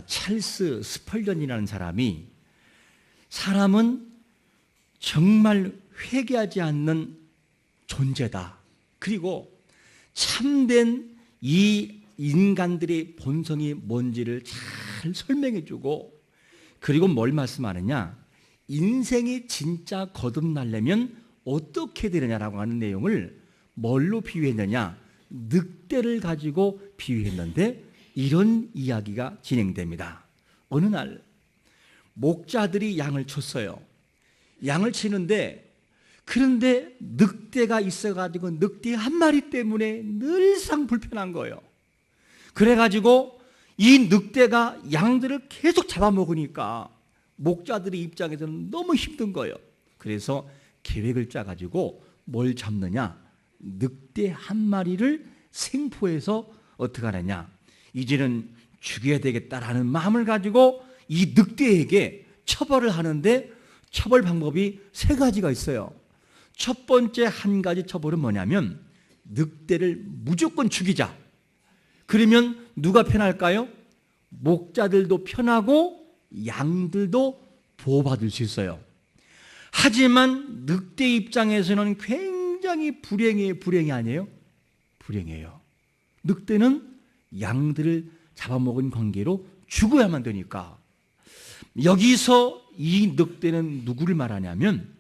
찰스 스펄전이라는 사람이 사람은 정말 회개하지 않는 존재다. 그리고 참된 이 인간들의 본성이 뭔지를 잘 설명해주고, 그리고 뭘 말씀하느냐, 인생이 진짜 거듭나려면 어떻게 되느냐라고 하는 내용을 뭘로 비유했느냐, 늑대를 가지고 비유했는데 이런 이야기가 진행됩니다. 어느 날 목자들이 양을 쳤어요. 양을 치는데, 그런데 늑대가 있어가지고 늑대 한 마리 때문에 늘상 불편한 거예요. 그래가지고 이 늑대가 양들을 계속 잡아먹으니까 목자들의 입장에서는 너무 힘든 거예요. 그래서 계획을 짜가지고 뭘 잡느냐, 늑대 한 마리를 생포해서 어떻게 하느냐, 이제는 죽여야 되겠다라는 마음을 가지고 이 늑대에게 처벌을 하는데, 처벌 방법이 세 가지가 있어요. 첫 번째 한 가지 처벌은 뭐냐면, 늑대를 무조건 죽이자. 그러면 누가 편할까요? 목자들도 편하고 양들도 보호받을 수 있어요. 하지만 늑대 입장에서는 굉장히 불행이 아니에요? 불행해요. 늑대는 양들을 잡아먹은 관계로 죽어야만 되니까. 여기서 이 늑대는 누구를 말하냐면,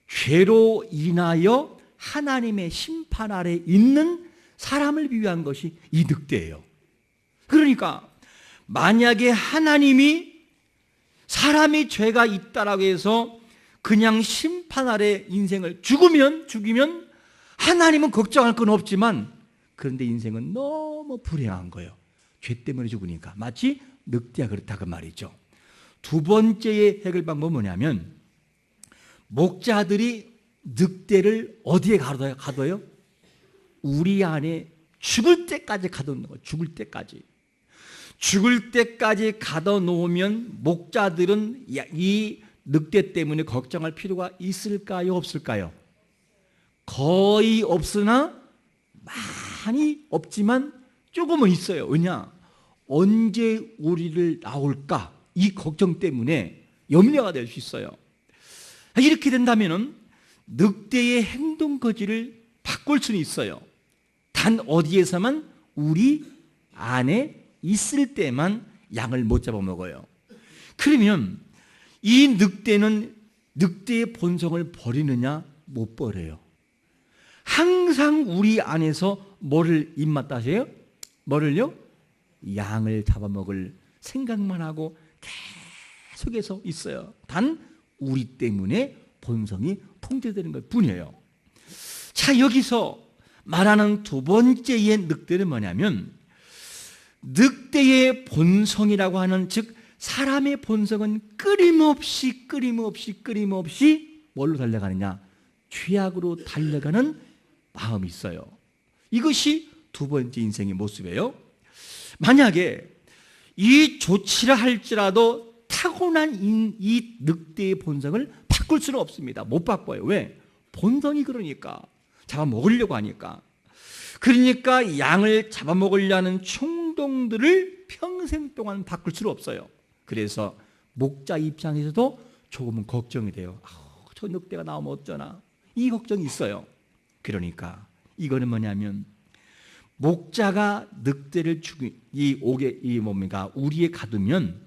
죄로 인하여 하나님의 심판 아래 있는 사람을 비유한 것이 이 늑대예요. 그러니까 만약에 하나님이 사람이 죄가 있다라고 해서 그냥 심판 아래 인생을 죽이면 하나님은 걱정할 건 없지만, 그런데 인생은 너무 불행한 거예요. 죄 때문에 죽으니까. 마치 늑대가 그렇다고 말이죠. 두 번째의 해결 방법은 뭐냐면, 목자들이 늑대를 어디에 가둬요? 우리 안에 죽을 때까지 가둬놓는 거예요. 죽을 때까지 가둬놓으면 목자들은 이 늑대 때문에 걱정할 필요가 있을까요? 없을까요? 거의 없으나 많이 없지만 조금은 있어요. 왜냐? 언제 우리를 나올까? 이 걱정 때문에 염려가 될 수 있어요. 이렇게 된다면 늑대의 행동 거지를 바꿀 수는 있어요. 단 어디에서만? 우리 안에 있을 때만 양을 못 잡아먹어요. 그러면 이 늑대는 늑대의 본성을 버리느냐? 못 버려요. 항상 우리 안에서 뭐를 입맛 하세요? 뭐를요? 양을 잡아먹을 생각만 하고 계속해서 있어요. 단 우리 때문에 본성이 통제되는 것 뿐이에요. 자, 여기서 말하는 두 번째의 늑대는 뭐냐면, 늑대의 본성이라고 하는, 즉 사람의 본성은 끊임없이 뭘로 달려가느냐? 죄악으로 달려가는 마음이 있어요. 이것이 두 번째 인생의 모습이에요. 만약에 이 조치를 할지라도 타고난 이 늑대의 본성을 바꿀 수는 없습니다. 못 바꿔요. 왜? 본성이 그러니까. 잡아먹으려고 하니까. 그러니까 양을 잡아먹으려는 충동들을 평생 동안 바꿀 수는 없어요. 그래서 목자 입장에서도 조금은 걱정이 돼요. 저 늑대가 나오면 어쩌나, 이 걱정이 있어요. 그러니까 이거는 뭐냐면, 목자가 늑대를 우리에 가두면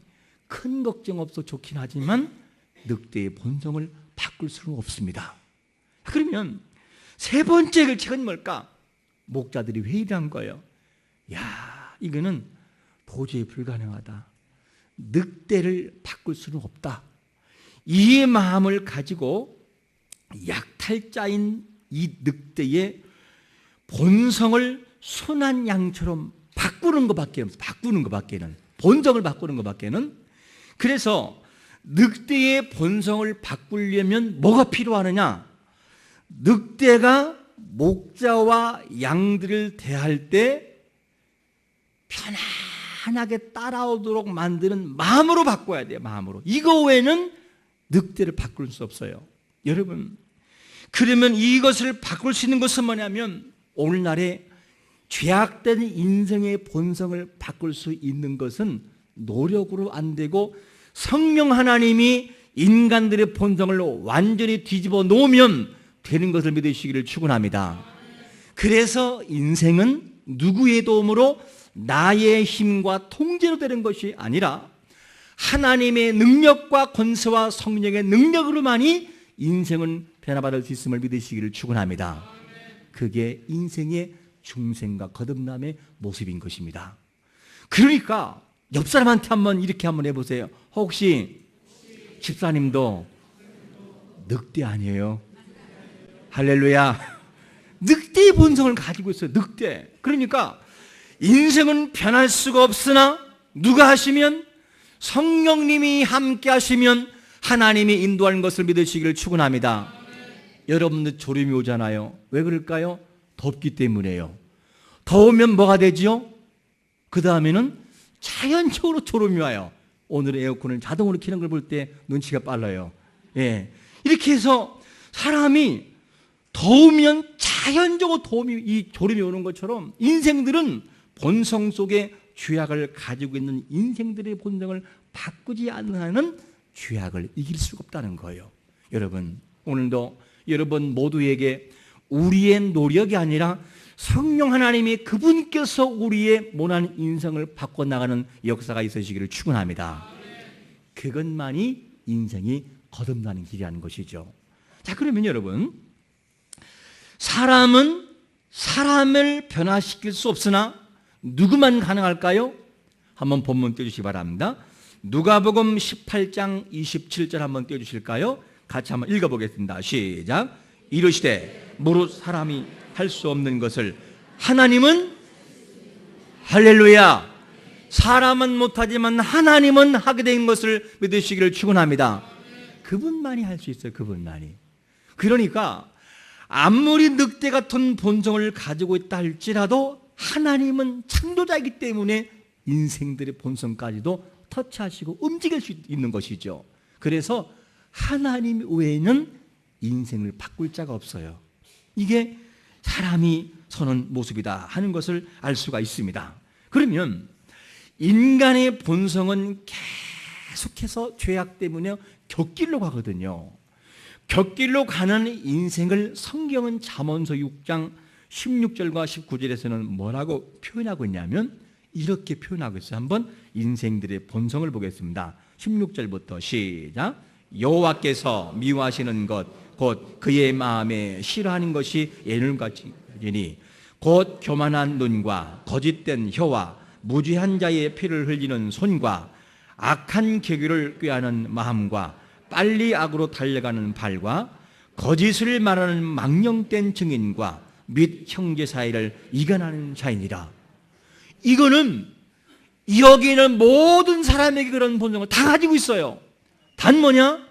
큰 걱정 없어 좋긴 하지만 늑대의 본성을 바꿀 수는 없습니다. 그러면 세 번째 결책은 뭘까? 목자들이 회의를 한 거예요. 이거는 도저히 불가능하다. 늑대를 바꿀 수는 없다. 이 마음을 가지고 약탈자인 이 늑대의 본성을 순한 양처럼 바꾸는 것밖에는, 본성을 바꾸는 것밖에는. 그래서 늑대의 본성을 바꾸려면 뭐가 필요하느냐? 늑대가 목자와 양들을 대할 때 편안하게 따라오도록 만드는 마음으로 바꿔야 돼요. 마음으로. 이거 외에는 늑대를 바꿀 수 없어요. 여러분, 그러면 이것을 바꿀 수 있는 것은 뭐냐면, 오늘날의 죄악된 인생의 본성을 바꿀 수 있는 것은 노력으로 안 되고 성령 하나님이 인간들의 본성을 완전히 뒤집어 놓으면 되는 것을 믿으시기를 축원합니다. 그래서 인생은 누구의 도움으로 나의 힘과 통제로 되는 것이 아니라 하나님의 능력과 권세와 성령의 능력으로만이 인생은 변화받을 수 있음을 믿으시기를 축원합니다. 그게 인생의 중생과 거듭남의 모습인 것입니다. 그러니까 옆 사람한테 이렇게 한번 해보세요. 혹시 집사님도 늑대 아니에요? 할렐루야. 늑대의 본성을 가지고 있어요. 늑대. 그러니까 인생은 변할 수가 없으나 누가 하시면? 성령님이 함께 하시면 하나님이 인도하는 것을 믿으시기를 축원합니다. 여러분들 졸음이 오잖아요. 왜 그럴까요? 덥기 때문에요. 더우면 뭐가 되죠? 그 다음에는 자연적으로 졸음이 와요. 오늘의 에어컨을 자동으로 켜는 걸 볼 때 눈치가 빨라요. 예. 이렇게 해서 사람이 더우면 자연적으로 이 졸음이 오는 것처럼 인생들은 본성 속에 죄악을 가지고 있는 인생들의 본성을 바꾸지 않는 한은 죄악을 이길 수가 없다는 거예요. 여러분, 오늘도 여러분 모두에게 우리의 노력이 아니라 성령 하나님이 그분께서 우리의 모난 인생을 바꿔나가는 역사가 있으시기를 축원합니다. 그것만이 인생이 거듭나는 길이라는 것이죠. 자, 그러면 여러분, 사람은 사람을 변화시킬 수 없으나 누구만 가능할까요? 한번 본문 띄워주시기 바랍니다. 누가복음 18장 27절 한번 띄워주실까요? 같이 한번 읽어보겠습니다. 시작. 이르시되 무릇 사람이 할 수 없는 것을 하나님은, 할렐루야, 사람은 못하지만 하나님은 하게 된 것을 믿으시기를 축원합니다. 그분만이 할 수 있어요. 그분만이. 그러니까 아무리 늑대 같은 본성을 가지고 있다 할지라도 하나님은 창조자이기 때문에 인생들의 본성까지도 터치하시고 움직일 수 있는 것이죠. 그래서 하나님 외에는 인생을 바꿀 자가 없어요. 이게 사람이 서는 모습이다 하는 것을 알 수가 있습니다. 그러면 인간의 본성은 계속해서 죄악 때문에 곁길로 가거든요. 곁길로 가는 인생을 성경은 잠언서 6장 16절과 19절에서는 뭐라고 표현하고 있냐면 이렇게 표현하고 있어요. 한번 인생들의 본성을 보겠습니다. 16절부터 시작. 여호와께서 미워하시는 것 곧 그의 마음에 싫어하는 것이 예물같이니 곧 교만한 눈과 거짓된 혀와 무지한 자의 피를 흘리는 손과 악한 계교를 꾀하는 마음과 빨리 악으로 달려가는 발과 거짓을 말하는 망령된 증인과 및 형제 사이를 이간하는 자이니라. 이거는 여기는 모든 사람에게 그런 본성을 다 가지고 있어요. 단 뭐냐?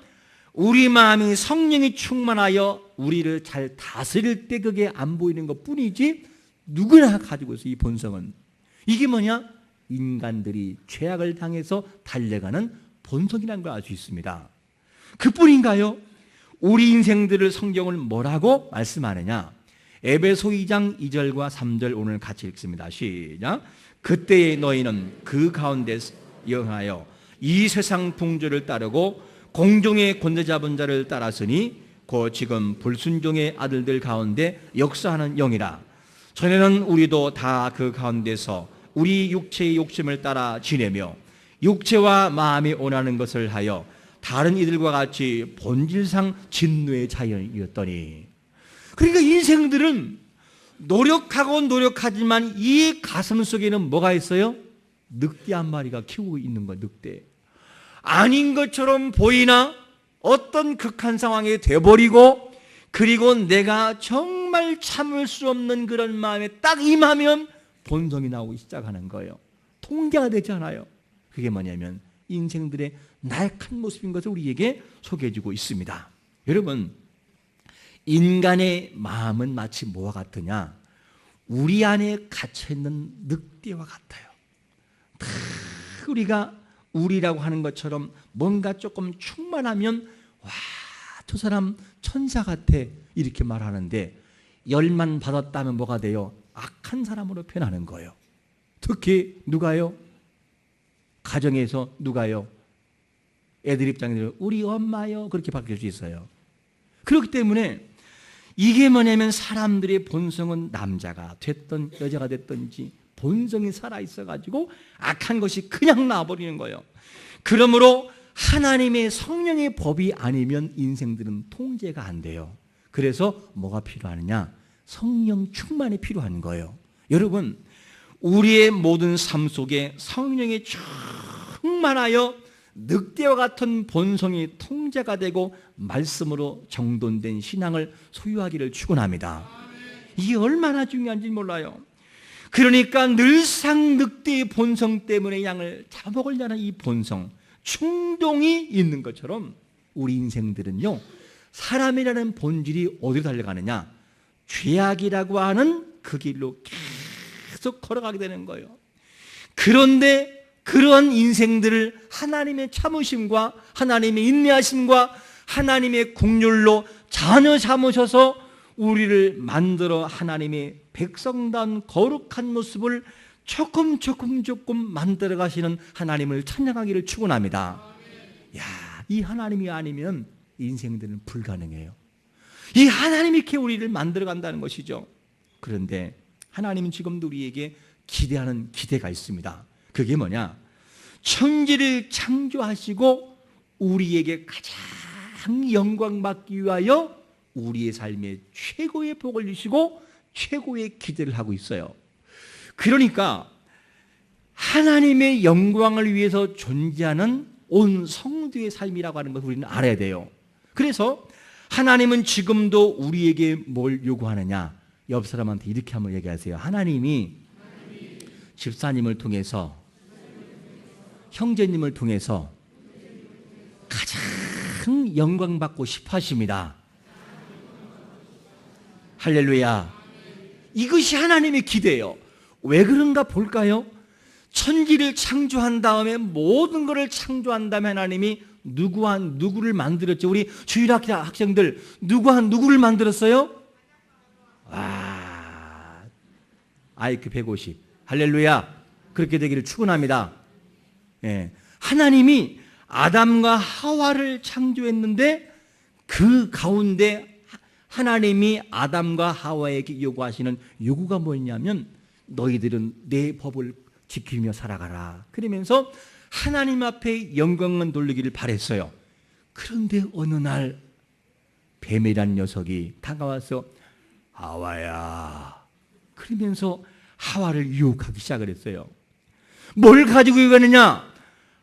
우리 마음이 성령이 충만하여 우리를 잘 다스릴 때 그게 안 보이는 것 뿐이지 누구나 가지고 있어요. 이 본성은. 이게 뭐냐? 인간들이 죄악을 당해서 달려가는 본성이라는 걸 알 수 있습니다. 그뿐인가요? 우리 인생들을 성경을 뭐라고 말씀하느냐? 에베소 2장 2절과 3절 오늘 같이 읽습니다. 시작. 그때의 너희는 그 가운데서 영하여 이 세상 풍조를 따르고 공중의 권세 잡은 자를 따랐으니 곧 지금 불순종의 아들들 가운데 역사하는 영이라. 전에는 우리도 다 그 가운데서 우리 육체의 욕심을 따라 지내며 육체와 마음이 원하는 것을 하여 다른 이들과 같이 본질상 진노의 자연이었더니. 그러니까 인생들은 노력하지만 이 가슴 속에는 뭐가 있어요? 늑대 한 마리가 키우고 있는 거예요. 늑대. 아닌 것처럼 보이나 어떤 극한 상황에 돼버리고 그리고 내가 정말 참을 수 없는 그런 마음에 딱 임하면 본성이 나오기 시작하는 거예요. 통제가 되지 않아요. 그게 뭐냐면 인생들의 나약한 모습인 것을 우리에게 소개해주고 있습니다. 여러분, 인간의 마음은 마치 뭐와 같으냐? 우리 안에 갇혀있는 늑대와 같아요. 다 우리가 우리라고 하는 것처럼 뭔가 조금 충만하면 와, 저 사람 천사 같아 이렇게 말하는데 열만 받았다면 뭐가 돼요? 악한 사람으로 표현하는 거예요. 특히 누가요? 가정에서 누가요? 애들 입장에서 우리 엄마요 그렇게 바뀔 수 있어요. 그렇기 때문에 이게 뭐냐면 사람들의 본성은 남자가 됐든 여자가 됐든지 본성이 살아있어가지고 악한 것이 그냥 나와버리는 거예요. 그러므로 하나님의 성령의 법이 아니면 인생들은 통제가 안 돼요. 그래서 뭐가 필요하느냐? 성령 충만이 필요한 거예요. 여러분, 우리의 모든 삶 속에 성령이 충만하여 늑대와 같은 본성이 통제가 되고 말씀으로 정돈된 신앙을 소유하기를 축원합니다. 이게 얼마나 중요한지 몰라요. 그러니까 늘상 늑대의 본성 때문에 양을 잡아먹으려는 이 본성, 충동이 있는 것처럼 우리 인생들은요, 사람이라는 본질이 어디로 달려가느냐? 죄악이라고 하는 그 길로 계속 걸어가게 되는 거예요. 그런데 그런 인생들을 하나님의 참으심과 하나님의 인내하심과 하나님의 긍휼로 자녀 삼으셔서 우리를 만들어 하나님의 백성다운 거룩한 모습을 조금 만들어 가시는 하나님을 찬양하기를 축원합니다. 야, 이 하나님이 아니면 인생들은 불가능해요. 이 하나님이 이렇게 우리를 만들어 간다는 것이죠. 그런데 하나님은 지금도 우리에게 기대하는 기대가 있습니다. 그게 뭐냐? 천지를 창조하시고 우리에게 가장 영광받기 위하여 우리의 삶에 최고의 복을 주시고 최고의 기대를 하고 있어요. 그러니까 하나님의 영광을 위해서 존재하는 온 성도의 삶이라고 하는 것을 우리는 알아야 돼요. 그래서 하나님은 지금도 우리에게 뭘 요구하느냐? 옆 사람한테 이렇게 한번 얘기하세요. 하나님이 집사님을 통해서, 형제님을 통해서 가장 영광받고 싶어 하십니다. 할렐루야. 이것이 하나님의 기대예요. 왜 그런가 볼까요? 천지를 창조한 다음에 모든 것을 창조한 다음에 하나님이 누구와 누구를 만들었죠? 우리 주일학교 학생들 누구와 누구를 만들었어요? 와, IQ 150. 할렐루야. 그렇게 되기를 축원합니다. 예. 하나님이 아담과 하와를 창조했는데 그 가운데 하나님이 아담과 하와에게 요구하시는 요구가 뭐였냐면 너희들은 내 법을 지키며 살아가라. 그러면서 하나님 앞에 영광만 돌리기를 바랬어요. 그런데 어느 날 뱀이란 녀석이 다가와서 하와야 그러면서 하와를 유혹하기 시작을 했어요. 뭘 가지고 유혹하느냐?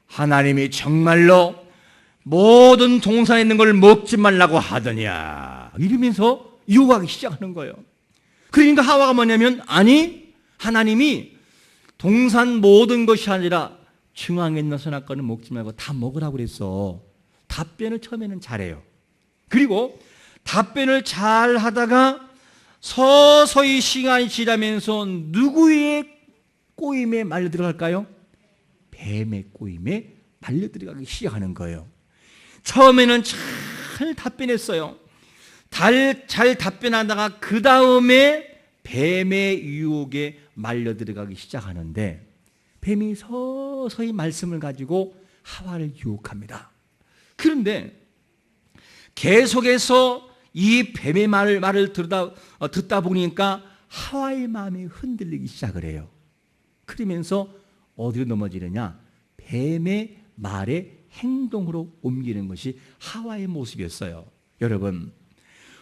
하나님이 정말로 모든 동산에 있는 걸 먹지 말라고 하더냐 이러면서 유혹하기 시작하는 거예요. 그러니까 하와가 뭐냐면 아니 하나님이 동산 모든 것이 아니라 중앙에 있는 선악과는 먹지 말고 다 먹으라고 그랬어. 답변을 처음에는 잘해요. 그리고 답변을 잘 하다가 서서히 시간이 지나면서 누구의 꼬임에 말려 들어갈까요? 뱀의 꼬임에 말려 들어가기 시작하는 거예요. 처음에는 잘 답변했어요. 잘 답변하다가 그 다음에 뱀의 유혹에 말려 들어가기 시작하는데 뱀이 서서히 말씀을 가지고 하와를 유혹합니다. 그런데 계속해서 이 뱀의 말을 듣다 보니까 하와의 마음이 흔들리기 시작을 해요. 그러면서 어디로 넘어지느냐? 뱀의 말에 행동으로 옮기는 것이 하와의 모습이었어요. 여러분,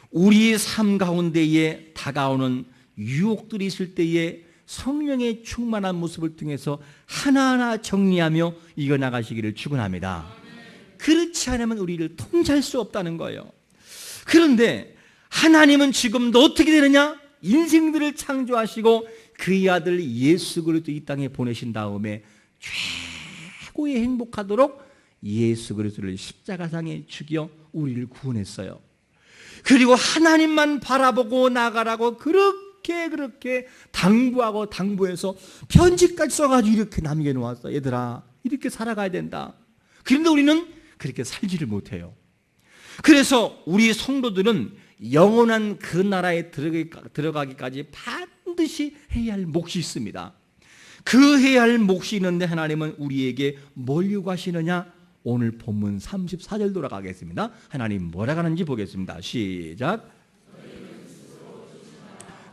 우리 삶 가운데에 다가오는 유혹들이 있을 때에 성령의 충만한 모습을 통해서 하나하나 정리하며 이겨나가시기를 축원합니다. 그렇지 않으면 우리를 통제할 수 없다는 거예요. 그런데 하나님은 지금도 어떻게 되느냐? 인생들을 창조하시고 그의 아들 예수 그리스도 이 땅에 보내신 다음에 최고의 행복하도록 예수 그리스도를 십자가상에 죽여 우리를 구원했어요. 그리고 하나님만 바라보고 나가라고 그렇게 당부해서 편지까지 써가지고 이렇게 남겨놓았어. 얘들아 이렇게 살아가야 된다. 그런데 우리는 그렇게 살지를 못해요. 그래서 우리 성도들은 영원한 그 나라에 들어가기까지 반드시 해야 할 몫이 있습니다. 그 해야 할 몫이 있는데 하나님은 우리에게 뭘 요구하시느냐? 오늘 본문 34절 돌아가겠습니다. 하나님 뭐라 하는지 보겠습니다. 시작.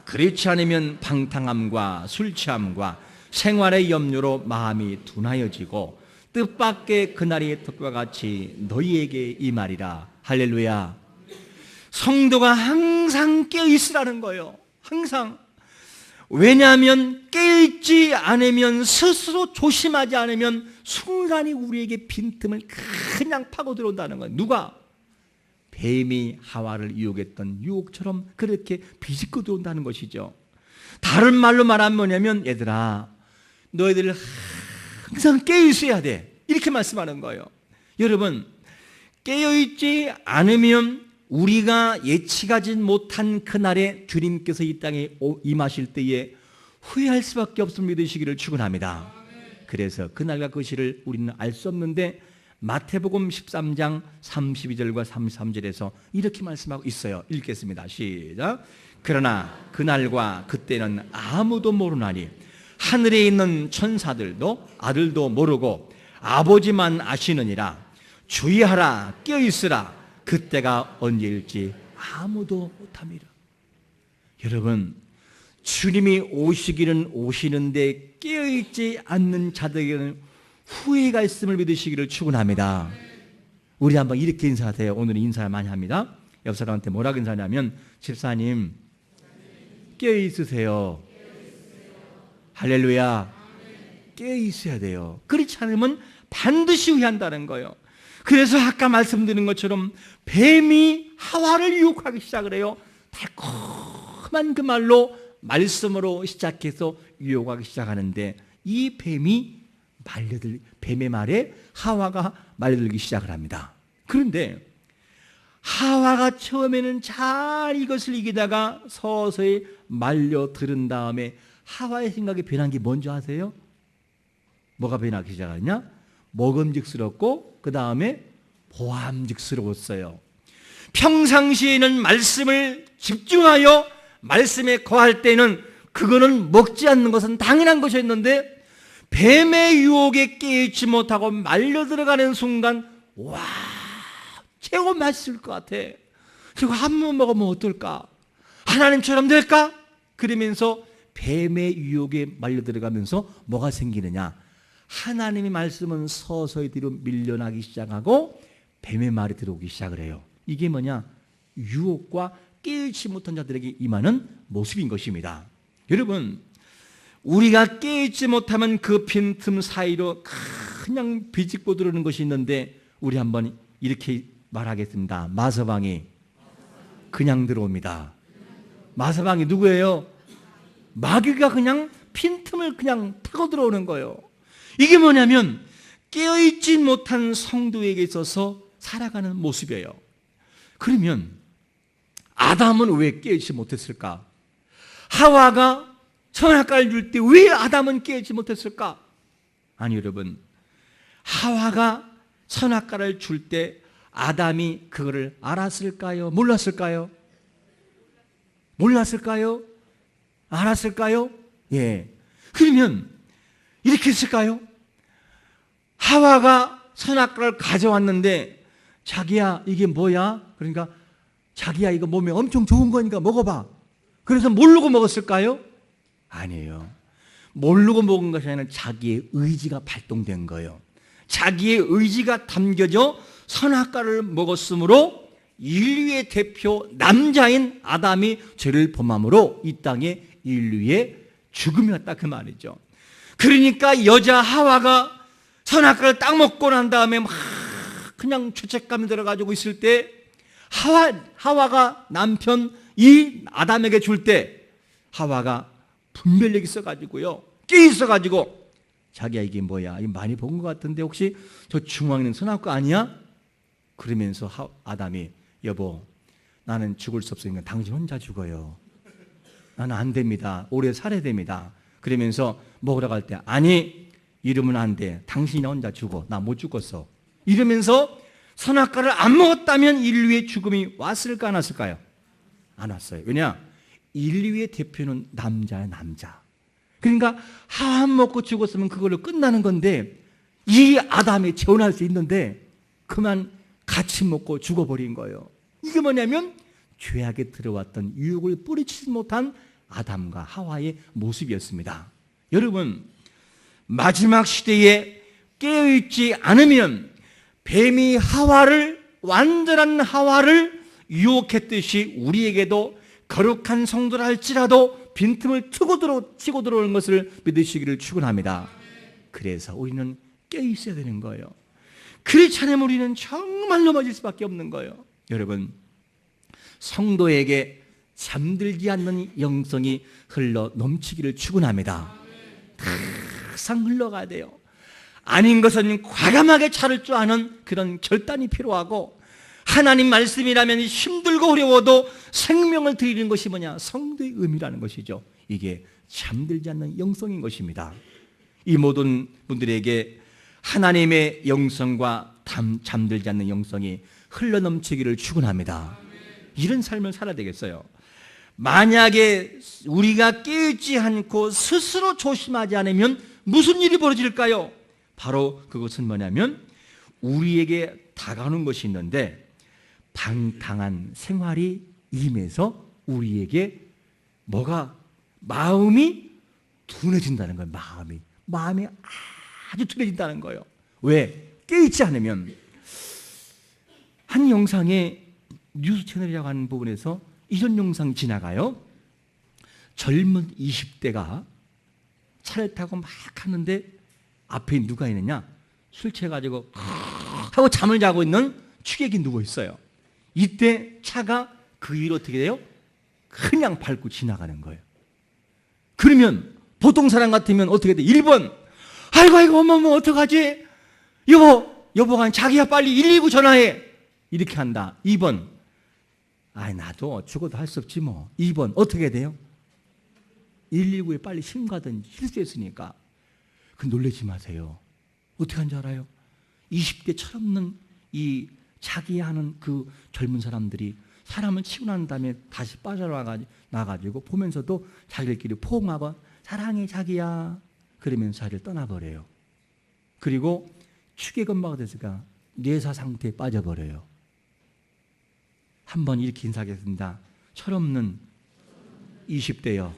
그렇지 않으면 방탕함과 술 취함과 생활의 염려로 마음이 둔하여지고 뜻밖의 그날이 덕과 같이 너희에게 임하리라. 할렐루야. 성도가 항상 깨어있으라는 거예요. 항상. 왜냐하면 깨어있지 않으면, 스스로 조심하지 않으면 순간이 우리에게 빈틈을 그냥 파고 들어온다는 거예요. 누가? 뱀이 하와를 유혹했던 유혹처럼 그렇게 비집고 들어온다는 것이죠. 다른 말로 말하면 뭐냐면, 얘들아 너희들 항상 깨어있어야 돼, 이렇게 말씀하는 거예요. 여러분, 깨어있지 않으면 우리가 예측하지 못한 그날에 주님께서 이 땅에 임하실 때에 후회할 수밖에 없음을 믿으시기를 축원합니다. 그래서 그날과 그 시를 우리는 알 수 없는데 마태복음 13장 32절과 33절에서 이렇게 말씀하고 있어요. 읽겠습니다. 시작. 그러나 그날과 그때는 아무도 모르나니 하늘에 있는 천사들도 아들도 모르고 아버지만 아시느니라. 주의하라, 깨어있으라. 그때가 언제일지 아무도 못함이라. 여러분, 주님이 오시기는 오시는데 깨어있지 않는 자들에게는 후회가 있음을 믿으시기를 축원합니다. 우리 한번 이렇게 인사하세요. 오늘은 인사 많이 합니다. 옆 사람한테 뭐라고 인사하냐면, 집사님 깨어있으세요. 할렐루야. 깨어있어야 돼요. 그렇지 않으면 반드시 후회한다는 거예요. 그래서 아까 말씀드린 것처럼 뱀이 하와를 유혹하기 시작을 해요. 달콤한 그 말로, 말씀으로 시작해서 유혹하기 시작하는데, 이 뱀의 말에 하와가 말려들기 시작을 합니다. 그런데 하와가 처음에는 잘 이것을 이기다가 서서히 말려들은 다음에 하와의 생각이 변한 게 뭔지 아세요? 뭐가 변하기 시작하냐? 먹음직스럽고 그 다음에 보암직스러웠어요. 평상시에는 말씀을 집중하여 말씀에 거할 때는 그거는 먹지 않는 것은 당연한 것이었는데, 뱀의 유혹에 깨닫지 못하고 말려 들어가는 순간, 와, 최고 맛있을 것 같아. 그리고 한 번 먹으면 어떨까? 하나님처럼 될까? 그러면서 뱀의 유혹에 말려 들어가면서 뭐가 생기느냐? 하나님의 말씀은 서서히 뒤로 밀려나기 시작하고 뱀의 말이 들어오기 시작을 해요. 이게 뭐냐? 유혹과 깨닫지 못한 자들에게 임하는 모습인 것입니다. 여러분, 우리가 깨닫지 못하면 그 빈틈 사이로 그냥 비집고 들어오는 것이 있는데, 우리 한번 이렇게 말하겠습니다. 마서방이 그냥 들어옵니다. 마서방이 누구예요? 마귀가 그냥 빈틈을 그냥 타고 들어오는 거예요. 이게 뭐냐면 깨어있지 못한 성도에게 있어서 살아가는 모습이에요. 그러면 아담은 왜 깨어있지 못했을까? 하와가 선악과를 줄 때 왜 아담은 깨어있지 못했을까? 아니, 여러분, 하와가 선악과를 줄 때 아담이 그거를 알았을까요? 몰랐을까요? 몰랐을까요? 알았을까요? 예. 그러면 이렇게 했을까요? 하와가 선악과를 가져왔는데, 자기야 이게 뭐야? 그러니까 자기야 이거 몸에 엄청 좋은 거니까 먹어봐. 그래서 모르고 먹었을까요? 아니에요. 모르고 먹은 것이 아니라 자기의 의지가 발동된 거예요. 자기의 의지가 담겨져 선악과를 먹었으므로 인류의 대표 남자인 아담이 죄를 범함으로 이 땅에 인류의 죽음이 왔다, 그 말이죠. 그러니까 여자 하와가 선악과를 딱 먹고 난 다음에 막 그냥 죄책감이 들어가지고 있을 때, 하와가 남편 이 아담에게 줄 때 하와가 분별력이 있어가지고요, 깨 있어가지고, 자기야 이게 뭐야? 이거 많이 본 것 같은데 혹시 저 중앙에 있는 선악과 아니야? 그러면서 아담이, 여보 나는 죽을 수 없으니까 당신 혼자 죽어요. 나는 안 됩니다. 오래 살아야 됩니다. 그러면서 먹으러 갈 때, 아니 이러면 안 돼. 당신이 혼자 죽어. 나 못 죽었어. 이러면서 선악과를 안 먹었다면 인류의 죽음이 왔을까 안 왔을까요? 안 왔어요. 왜냐? 인류의 대표는 남자야, 남자. 그러니까 하와 먹고 죽었으면 그걸로 끝나는 건데 이 아담이 재혼할 수 있는데 그만 같이 먹고 죽어버린 거예요. 이게 뭐냐면 죄악에 들어왔던 유혹을 뿌리치지 못한 아담과 하와의 모습이었습니다. 여러분, 마지막 시대에 깨어있지 않으면 뱀이 완전한 하와를 유혹했듯이 우리에게도 거룩한 성도라 할지라도 빈틈을 치고 들어오는 것을 믿으시기를 축원합니다. 그래서 우리는 깨어있어야 되는 거예요. 그렇지 않으면 우리는 정말 넘어질 수밖에 없는 거예요. 여러분, 성도에게 잠들지 않는 영성이 흘러 넘치기를 축원합니다. 항상 흘러가야 돼요. 아닌 것은 과감하게 차를 줄 아는 그런 결단이 필요하고, 하나님 말씀이라면 힘들고 어려워도 생명을 드리는 것이 뭐냐? 성도의 의미라는 것이죠. 이게 잠들지 않는 영성인 것입니다. 이 모든 분들에게 하나님의 영성과 잠들지 않는 영성이 흘러넘치기를 축원합니다. 이런 삶을 살아야 되겠어요. 만약에 우리가 깨어있지 않고 스스로 조심하지 않으면 무슨 일이 벌어질까요? 바로 그것은 뭐냐면 우리에게 다가오는 것이 있는데 방탕한 생활이 임해서 우리에게 마음이 둔해진다는 거예요. 마음이 아주 둔해진다는 거예요. 왜? 깨어있지 않으면. 한 영상에 뉴스 채널이라고 하는 부분에서 이런 영상이 지나가요. 젊은 20대가 차를 타고 막 하는데 앞에 누가 있느냐? 술 취해가지고 하고 잠을 자고 있는 취객이 누워 있어요. 이때 차가 그 위로 어떻게 돼요? 그냥 밟고 지나가는 거예요. 그러면 보통 사람 같으면 어떻게 돼? 1번, 아이고 어머 어떡하지? 여보가 자기야 빨리 119 전화해. 이렇게 한다. 2번, 나도 죽어도 할 수 없지 뭐. 2번 어떻게 돼요? 119에 빨리 신고하든지, 실수했으니까. 놀라지 마세요. 어떻게 하는 줄 알아요? 20대 철없는 이 자기하는 그 젊은 사람들이 사람을 치고 난 다음에 다시 빠져나가지고 보면서도 자기들끼리 포옹하고 사랑해 자기야 그러면서 자기를 떠나버려요. 그리고 취객 엄마가 돼서가 뇌사 상태에 빠져버려요. 한번 이렇게 인사하겠습니다. 철없는 20대여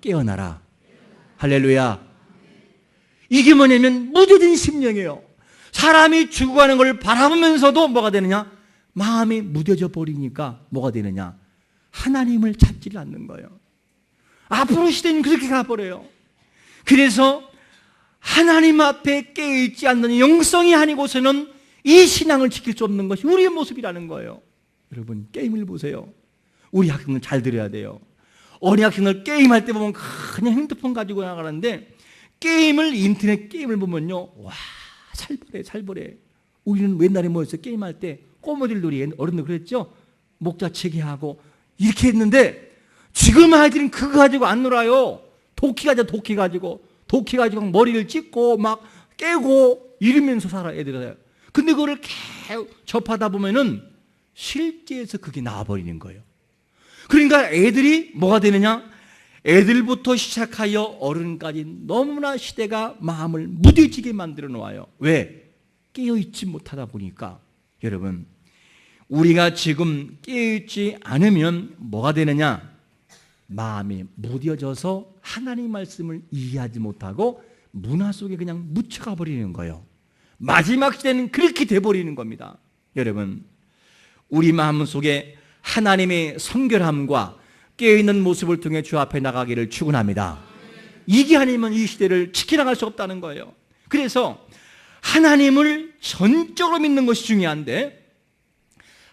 깨어나라. 할렐루야. 이게 뭐냐면 무뎌진 심령이에요. 사람이 죽어가는 걸 바라보면서도 뭐가 되느냐? 마음이 무뎌져 버리니까 뭐가 되느냐? 하나님을 찾지 않는 거예요. 앞으로 시대는 그렇게 가버려요. 그래서 하나님 앞에 깨어있지 않는 영성이 아니고서는 이 신앙을 지킬 수 없는 것이 우리의 모습이라는 거예요. 여러분, 게임을 보세요. 우리 학생들 잘 들어야 돼요. 어린 학생들 게임할 때 보면 그냥 핸드폰 가지고 나가는데 인터넷 게임을 보면요, 와, 살벌해. 우리는 옛날에 뭐였어요? 게임할 때 꼬마들 놀이, 어른들 그랬죠? 목자치기 하고 이렇게 했는데 지금 아이들은 그거 가지고 안 놀아요. 도끼 가지고 머리를 찢고 막 깨고 이러면서 살아, 애들은. 근데 그거를 계속 접하다 보면은 실제에서 그게 나와버리는 거예요. 그러니까 애들이 뭐가 되느냐? 애들부터 시작하여 어른까지 너무나 시대가 마음을 무뎌지게 만들어 놓아요. 왜? 깨어있지 못하다 보니까. 여러분, 우리가 지금 깨어있지 않으면 뭐가 되느냐? 마음이 무뎌져서 하나님 말씀을 이해하지 못하고 문화 속에 그냥 묻혀가 버리는 거예요. 마지막 시대는 그렇게 돼버리는 겁니다. 여러분, 우리 마음 속에 하나님의 성결함과 깨어있는 모습을 통해 주 앞에 나가기를 축원합니다. 이게 아니면 이 시대를 지켜나갈 수 없다는 거예요. 그래서 하나님을 전적으로 믿는 것이 중요한데,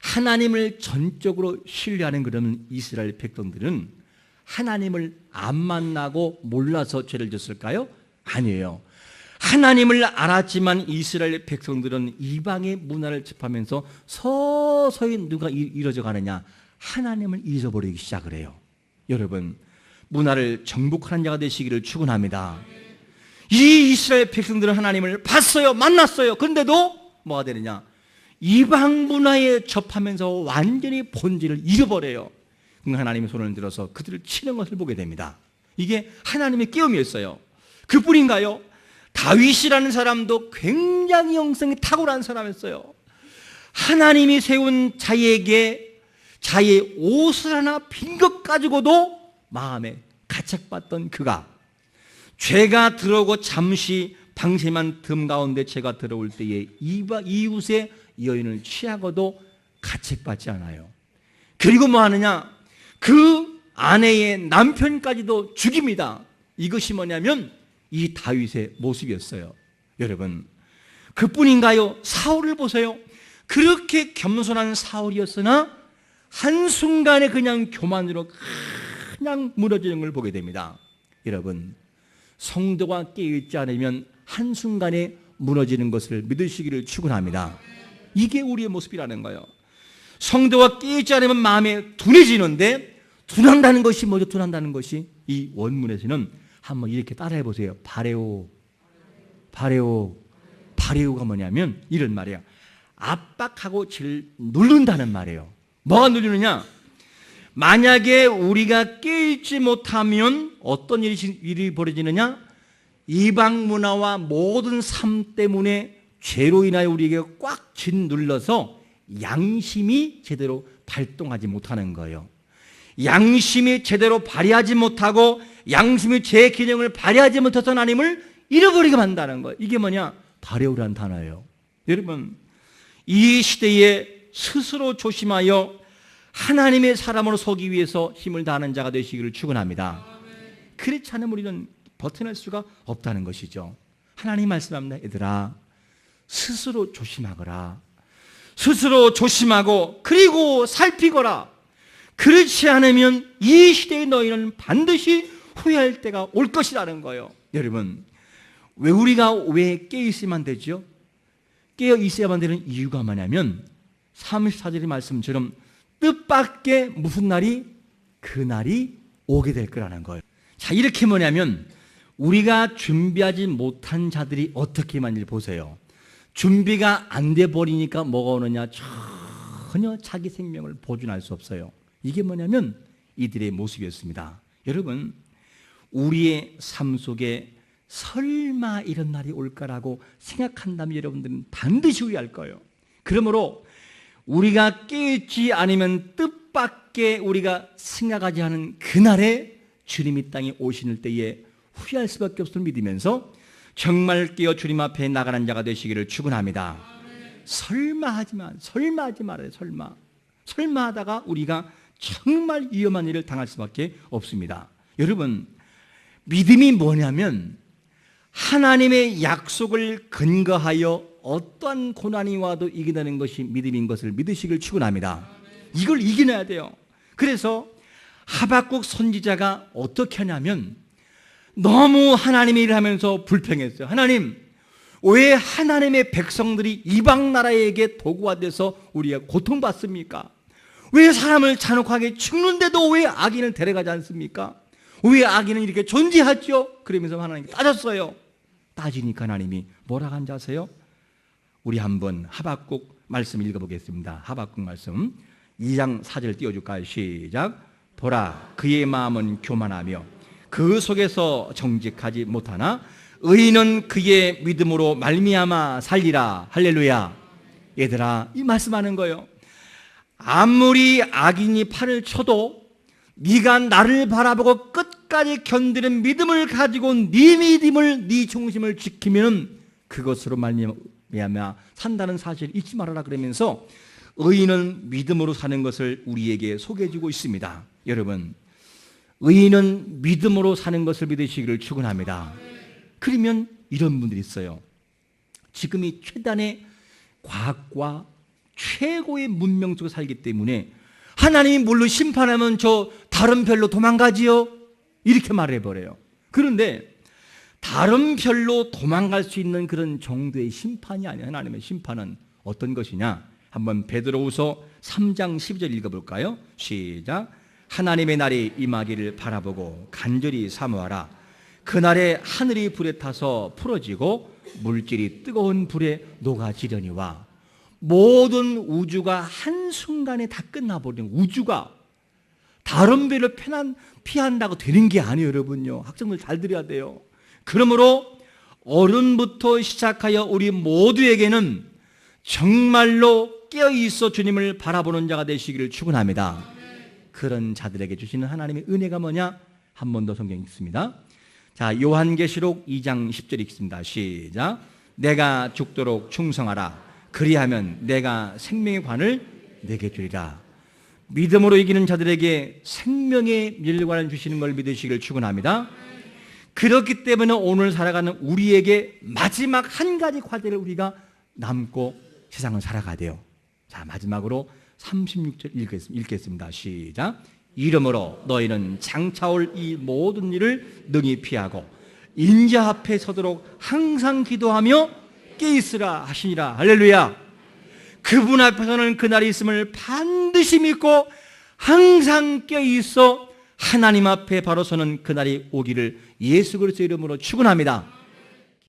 하나님을 전적으로 신뢰하는 그런 이스라엘 백성들은 하나님을 안 만나고 몰라서 죄를 졌을까요? 아니에요. 하나님을 알았지만 이스라엘 백성들은 이방의 문화를 접하면서 서서히 누가 이루어져 가느냐? 하나님을 잊어버리기 시작을 해요. 여러분, 문화를 정복하는 자가 되시기를 축원합니다. 이 이스라엘 백성들은 하나님을 봤어요, 만났어요. 그런데도 뭐가 되느냐? 이방 문화에 접하면서 완전히 본질을 잃어버려요. 하나님의 손을 들어서 그들을 치는 것을 보게 됩니다. 이게 하나님의 깨움이었어요. 그뿐인가요? 다윗이라는 사람도 굉장히 영성이 탁월한 사람이었어요. 하나님이 세운 자에게 자의 옷을 하나 빈 것 가지고도 마음에 가책받던 그가 죄가 들어오고 잠시 방심한 틈 가운데 죄가 들어올 때에 이웃의 여인을 취하고도 가책받지 않아요. 그리고 뭐 하느냐? 그 아내의 남편까지도 죽입니다. 이것이 뭐냐면 이 다윗의 모습이었어요. 여러분, 그뿐인가요? 사울을 보세요. 그렇게 겸손한 사울이었으나 한순간에 그냥 교만으로 그냥 무너지는 걸 보게 됩니다. 여러분, 성도가 깨어있지 않으면 한순간에 무너지는 것을 믿으시기를 축원합니다. 이게 우리의 모습이라는 거예요. 성도가 깨어있지 않으면 마음에 둔해지는데, 둔한다는 것이 뭐죠? 둔한다는 것이 이 원문에서는 한번 이렇게 따라해 보세요. 바레오. 바레오가 뭐냐면 이런 말이에요. 압박하고 누른다는 말이에요. 뭐가 누르느냐? 만약에 우리가 깨있지 못하면 어떤 일이 벌어지느냐? 이방 문화와 모든 삶 때문에 죄로 인하여 우리에게 꽉 짓눌러서 양심이 제대로 발동하지 못하는 거예요. 양심이 제대로 발휘하지 못하고 양심이 제 기능을 발휘하지 못해서 하나님을 잃어버리게 만든다는 거예요. 이게 뭐냐? 바레오라는 단어예요. 여러분, 이 시대에 스스로 조심하여 하나님의 사람으로 서기 위해서 힘을 다하는 자가 되시기를 축원합니다. 그렇지 않으면 우리는 버텨낼 수가 없다는 것이죠. 하나님 말씀합니다. 얘들아, 스스로 조심하거라. 스스로 조심하고 그리고 살피거라. 그렇지 않으면 이 시대의 너희는 반드시 후회할 때가 올 것이라는 거예요. 여러분, 왜 깨어있어야만 되죠? 깨어있어야만 되는 이유가 뭐냐면 34절의 말씀처럼 뜻밖의 무슨 날이? 그날이 오게 될 거라는 거예요. 자, 이렇게 뭐냐면 우리가 준비하지 못한 자들이 어떻게 만일 보세요. 준비가 안 돼 버리니까 뭐가 오느냐? 전혀 자기 생명을 보존할 수 없어요. 이게 뭐냐면 이들의 모습이었습니다. 여러분, 우리의 삶 속에 설마 이런 날이 올까라고 생각한다면 여러분들은 반드시 후회할 거예요. 그러므로 우리가 깨어있지 않으면 뜻밖의 우리가 생각하지 않은 그날에 주님이 땅에 오시는 때에 후회할 수밖에 없음을 믿으면서 정말 깨어 주님 앞에 나가는 자가 되시기를 축원합니다. 설마 하지 말아요. 설마 하다가 우리가 정말 위험한 일을 당할 수밖에 없습니다. 여러분, 믿음이 뭐냐면 하나님의 약속을 근거하여 어떠한 고난이 와도 이기는 것이 믿음인 것을 믿으시길 축원합니다. 이걸 이겨내야 돼요. 그래서 하박국 선지자가 어떻게 하냐면 너무 하나님의 일을 하면서 불평했어요. 하나님, 왜 하나님의 백성들이 이방 나라에게 도구가 돼서 우리가 고통받습니까? 왜 사람을 잔혹하게 죽는데도 왜 악인을 데려가지 않습니까? 왜 악인은 이렇게 존재하죠? 그러면서 하나님께 따졌어요. 따지니까 하나님이 뭐라고 한지 아세요? 우리 한번 하박국 말씀 읽어보겠습니다. 하박국 말씀 2장 4절 띄워줄까요? 시작. 보라, 그의 마음은 교만하며 그 속에서 정직하지 못하나 의인은 그의 믿음으로 말미암아 살리라. 할렐루야. 얘들아, 이 말씀하는 거예요. 아무리 악인이 팔을 쳐도 네가 나를 바라보고 끝까지 견디는 믿음을 가지고 네 믿음을, 네 중심을 지키면 그것으로 말미암아 산다는 사실 잊지 말아라. 그러면서 의인은 믿음으로 사는 것을 우리에게 소개해주고 있습니다. 여러분, 의인은 믿음으로 사는 것을 믿으시기를 축원합니다. 그러면 이런 분들이 있어요. 지금이 최단의 과학과 최고의 문명 속에 살기 때문에 하나님이 물론 심판하면 저 다른 별로 도망가지요? 이렇게 말해버려요. 그런데 다른 별로 도망갈 수 있는 그런 정도의 심판이 아니에요. 하나님의 심판은 어떤 것이냐? 한번 베드로후서 3장 12절 읽어볼까요? 시작. 하나님의 날이 임하기를 바라보고 간절히 사모하라. 그날에 하늘이 불에 타서 풀어지고 물질이 뜨거운 불에 녹아지려니와. 모든 우주가 한순간에 다 끝나버리는 우주가 다른 배를 피한다고 되는 게 아니에요, 여러분요. 학생들 잘 들어야 돼요. 그러므로 어른부터 시작하여 우리 모두에게는 정말로 깨어있어 주님을 바라보는 자가 되시기를 축원합니다. 그런 자들에게 주시는 하나님의 은혜가 뭐냐? 한 번 더 성경 읽습니다. 자, 요한계시록 2장 10절 읽습니다. 시작. 내가 죽도록 충성하라. 그리하면 내가 생명의 관을 내게 주리라. 믿음으로 이기는 자들에게 생명의 멸관을 주시는 걸 믿으시기를 축원합니다. 그렇기 때문에 오늘 살아가는 우리에게 마지막 한 가지 과제를 우리가 남고 세상을 살아가야 돼요. 자, 마지막으로 36절 읽겠습니다. 시작. 이러므로 너희는 장차올 이 모든 일을 능히 피하고 인자 앞에 서도록 항상 기도하며 깨있으라 하시니라. 할렐루야. 그분 앞에서는 그날이 있음을 반드시 믿고 항상 깨어있어 하나님 앞에 바로 서는 그날이 오기를 예수 그리스도의 이름으로 축원합니다.